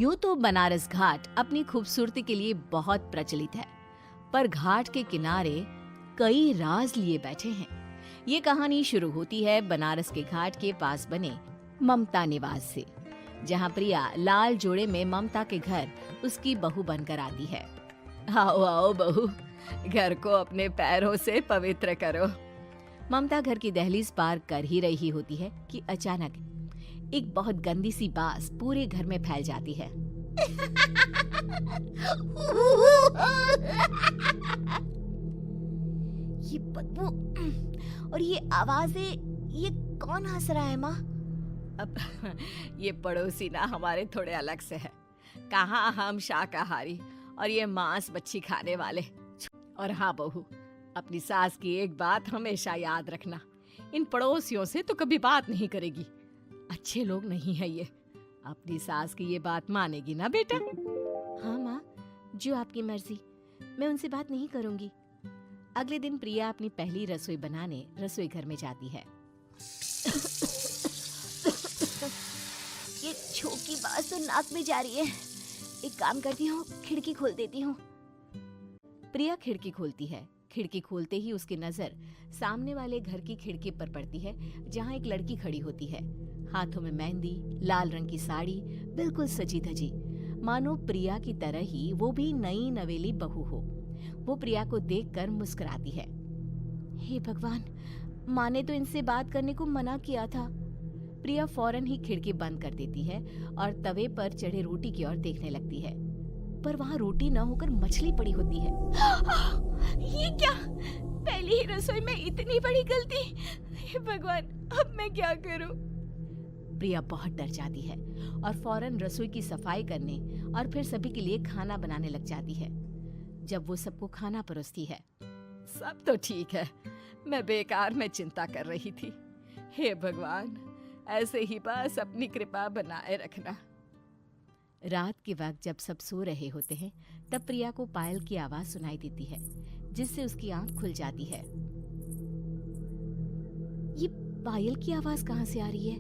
यूं तो बनारस घाट अपनी खूबसूरती के लिए बहुत प्रचलित है, पर घाट के किनारे कई राज लिए बैठे हैं। ये कहानी शुरू होती है बनारस के घाट के पास बने ममता निवास से, जहां प्रिया लाल जोड़े में ममता के घर उसकी बहू बनकर आती है। आओ आओ बहू, घर को अपने पैरों से पवित्र करो। ममता घर की दहलीज पार कर ही रही होती है कि अचानक एक बहुत गंदी सी बास पूरे घर में फैल जाती है। ये बदबू और ये आवाजें, ये कौन हंस रहा है माँ? अब ये पड़ोसी ना हमारे थोड़े अलग से है। कहाँ हम शाकाहारी और ये मांस मच्छी खाने वाले। और हाँ बहू, अपनी सास की एक बात हमेशा याद रखना, इन पड़ोसियों से तो कभी बात नहीं करेगी। अच्छे लोग नहीं है ये। अपनी सास की ये बात मानेगी ना बेटा? हाँ माँ, जो आपकी मर्जी, मैं उनसे बात नहीं करूंगी। अगले दिन प्रिया अपनी पहली रसोई बनाने रसोई घर में जाती है। ये छोकी बात तो नाक में जा रही है। एक काम करती हूँ, खिड़की खोल देती हूँ। प्रिया खिड़की खोलती है। खिड़की खोलते ही उसकी नजर सामने वाले घर की खिड़की पर पड़ती है, जहाँ एक लड़की खड़ी होती है, हाथों में मेहंदी, लाल रंग की साड़ी, बिल्कुल सजी धजी, मानो प्रिया की तरह ही वो भी नई नवेली बहू हो। वो प्रिया को देखकर मुस्कुराती है। हे भगवान, माँ ने तो इनसे बात करने को मना किया था। प्रिया फौरन ही खिड़की बंद कर देती है और तवे पर चढ़े रोटी की ओर देखने लगती है, पर वहाँ रोटी न होकर मछली पड़ी होती है। ये क्या? पहली ही रसोई में इतनी बड़ी गलती! हे भगवान, अब मैं क्या करूं? प्रिया बहुत डर जाती है और फौरन रसोई की सफाई करने और फिर सभी के लिए खाना बनाने लग जाती है। जब वो सबको खाना परोसती है, सब तो ठीक है, मैं बेकार में चिंता कर रही थी। हे भगवान, ऐसे ही बस अपनी कृपा बनाए रखना। रात के वक्त जब सब सो रहे होते हैं, तब प्रिया को पायल की आवाज सुनाई देती है, जिससे उसकी आंख खुल जाती है। ये पायल की आवाज कहाँ से आ रही है?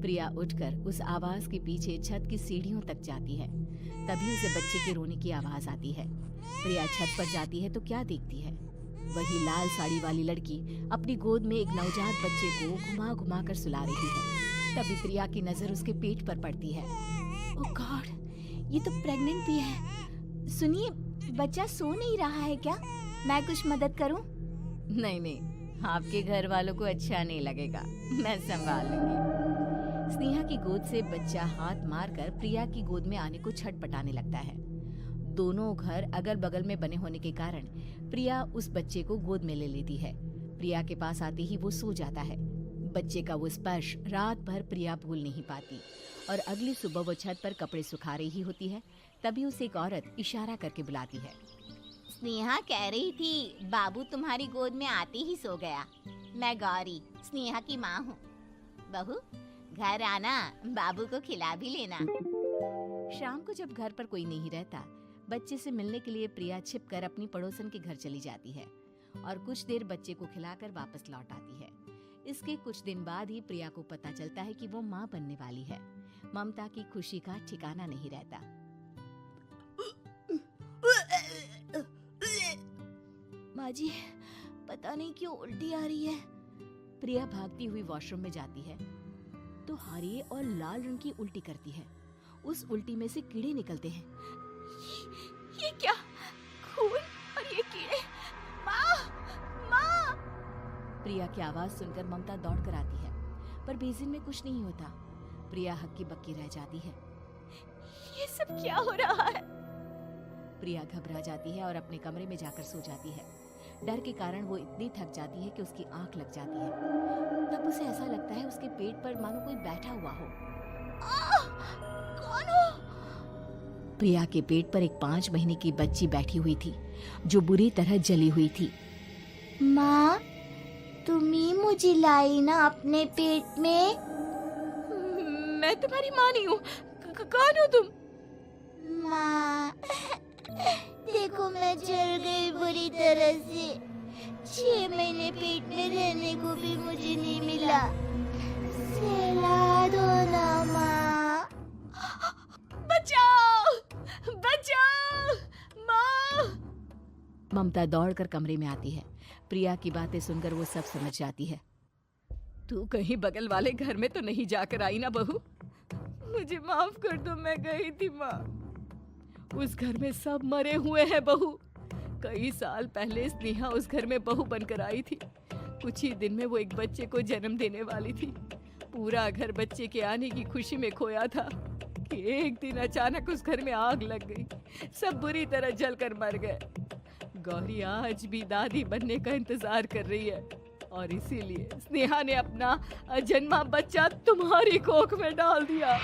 प्रिया उठकर उस आवाज के पीछे छत की सीढ़ियों तक जाती है। तभी उसे बच्चे के रोने की आवाज आती है। प्रिया छत पर जाती है तो क्या देखती है? वही लाल साड़ी वाली लड़की अपनी गोद में एक नवजात बच्चे को घुमा घुमा कर सुला रही है। तभी प्रिया की नजर उसके पेट पर पड़ती है। ओह गॉड, ये तो प्रेग्नेंट भी है। सुनिए, बच्चा सो नहीं रहा है क्या? मैं कुछ मदद करूं? नहीं नहीं, आपके घर वालों को अच्छा नहीं लगेगा, मैं संभाल लूंगी। स्नेहा की गोद से बच्चा हाथ मारकर प्रिया की गोद में आने को छटपटाने लगता है। दोनों घर अगल बगल में बने होने के कारण प्रिया उस बच्चे को गोद में ले लेती है। प्रिया के पास आते ही वो सो जाता है। बच्चे का वो स्पर्श रात भर प्रिया भूल नहीं पाती और अगली सुबह वो छत पर कपड़े सुखा रही होती है। तभी उसे एक औरत इशारा करके बुलाती है। स्नेहा कह रही थी बाबू तुम्हारी गोद में आते ही सो गया। मैं गौरी, स्नेहा की माँ हूँ। बहू, घर आना, बाबू को खिला भी लेना। शाम को जब घर पर कोई नहीं रहता, बच्चे से मिलने के लिए प्रिया छिपकर अपनी पड़ोसन के घर चली जाती है और कुछ देर बच्चे को खिलाकर वापस लौट आती है। इसके कुछ दिन बाद ही प्रिया को पता चलता है कि वो माँ बनने वाली है। ममता की खुशी का ठिकाना नहीं रहता। माँ जी, पता नहीं क्यों उल्टी आ रही है। प्रिया भागती हुई वॉशरूम में जाती है तो हरे और लाल रंग की उल्टी करती है। उस उल्टी में से कीड़े निकलते हैं। ये क्या? खून और ये कीड़े! माँ! माँ! प्रिया की आवाज सुनकर ममता दौड़ कर आती है, पर बेसिन में कुछ नहीं होता। प्रिया हक्की बक्की रह जाती है। ये सब क्या हो रहा है? प्रिया घबरा जाती है और अपने कमरे में जाकर सो जाती है। डर के कारण वो इतनी थक जाती है कि उसकी आंख लग जाती है। तब उसे ऐसा लगता है उसके पेट पर मानो कोई बैठा हुआ हो। कौन हो? प्रिया के पेट पर एक 5 महीने की बच्ची बैठी हुई थी, जो बुरी तरह जली हुई थी। माँ, तुम ही मुझे लाई ना अपने पेट में? मैं तुम्हारी माँ नहीं हूँ। कौन हो तुम? माँ, देखो मैं जल गई बुरी तरह से। 6 महीने पेट में रहने को भी मुझे नहीं मिला। सहला दो ना माँ। ममता दौड़कर कमरे में आती है। प्रिया की बातें सुनकर वो सब समझ जाती है। तू कहीं बगल वाले घर में तो नहीं जाकर आई ना बहू? मुझे माफ कर दो, मैं गई थी माँ। उस घर में सब मरे हुए हैं बहू। कई साल पहले स्नेहा उस घर में बहू बनकर आई थी। कुछ ही दिन में वो एक बच्चे को जन्म देने वाली थी। पूरा घर बच्चे के आने की खुशी में खोया था कि एक दिन अचानक उस घर में आग लग गई। सब बुरी तरह जलकर मर गए। गौरी आज भी दादी बनने का इंतजार कर रही है और इसीलिए स्नेहा ने अपना अजन्मा बच्चा तुम्हारी कोख में डाल दिया।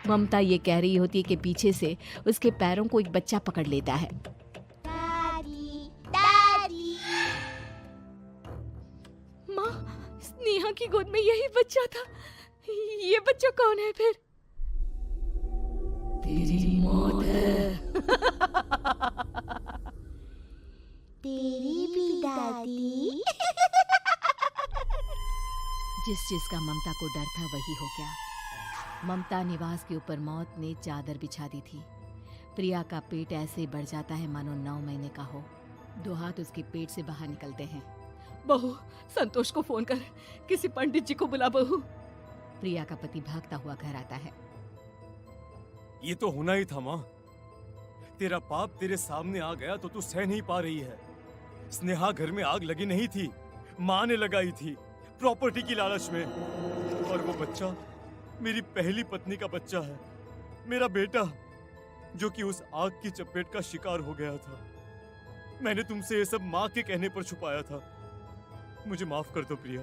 ममता ये कह रही होती है कि पीछे से उसके पैरों को एक बच्चा पकड़ लेता है। दादी, दादी। माँ, स्नेहा की गोद में यही बच्चा था। ये बच्चा कौन है फिर? तेरी मौत है। तेरी भी दादी। जिस चीज का ममता को डर था वही हो गया। ममता निवास के ऊपर मौत ने चादर बिछा दी थी। प्रिया का पेट ऐसे बढ़ जाता है मानो 9 महीने का हो। 2 हाथ उसके पेट से बाहर निकलते हैं। बहू, संतोष को फोन कर, किसी पंडित जी को बुला बहू। प्रिया का पति भागता हुआ घर आता है। ये तो होना ही था माँ। तेरा पाप तेरे सामने आ गया तो तू सह नहीं पा रही है। स्नेहा घर में आग लगी नहीं थी, माँ ने लगाई थी, प्रॉपर्टी की लालच में। और वो बच्चा मेरी पहली पत्नी का बच्चा है, मेरा बेटा, जो कि उस आग की चपेट का शिकार हो गया था। मैंने तुमसे ये सब माँ के कहने पर छुपाया था। मुझे माफ कर दो प्रिया।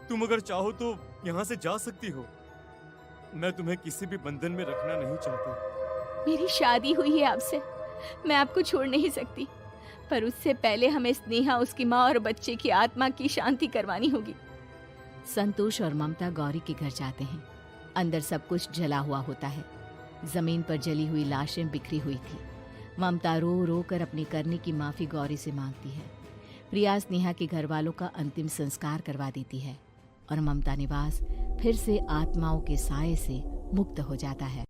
तुम अगर चाहो तो यहाँ से जा सकती हो। मैं तुम्हें किसी भी बंधन में रखना नहीं चाहता। मेरी शादी हुई है आपसे, मैं आपको छोड़ नहीं सकती, पर उससे पहले हमें स्नेहा, उसकी माँ और बच्चे की आत्मा की शांति करवानी होगी। संतोष और ममता गौरी के घर जाते हैं। अंदर सब कुछ जला हुआ होता है। जमीन पर जली हुई लाशें बिखरी हुई थी। ममता रो रो कर अपनी करने की माफी गौरी से मांगती है। प्रिया स्नेहा के घर वालों का अंतिम संस्कार करवा देती है और ममता निवास फिर से आत्माओं के साए से मुक्त हो जाता है।